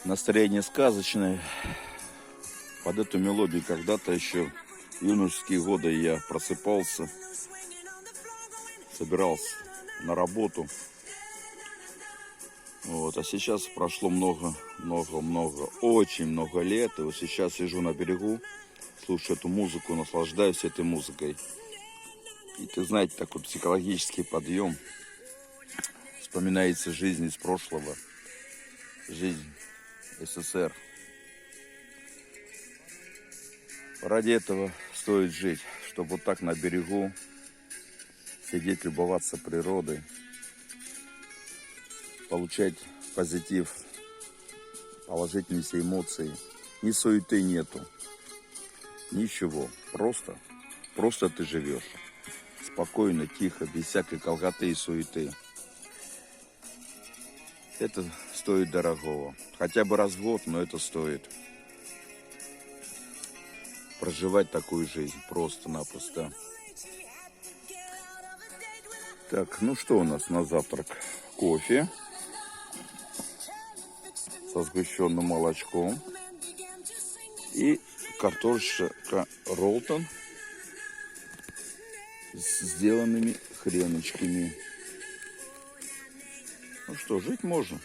Настроение сказочное. Под эту мелодию когда-то еще в юношеские годы я просыпался, собирался на работу. Вот. А сейчас прошло очень много лет. И вот сейчас сижу на берегу, слушаю эту музыку, наслаждаюсь этой музыкой. И ты знаете, такой психологический подъем. Вспоминается жизнь из прошлого. Жизнь СССР. Ради этого стоит жить, чтобы вот так на берегу сидеть, любоваться природой, получать позитив, положительные все эмоции. Ни суеты нету, ничего. Просто ты живешь. Спокойно, тихо, без всякой колготы и суеты. Это стоит дорогого. Хотя бы раз в год, но это стоит. Проживать такую жизнь просто-напросто. Так, ну что у нас на завтрак? Кофе со сгущенным молочком и картошка роллтон с сделанными хреночками. Ну что, жить можно.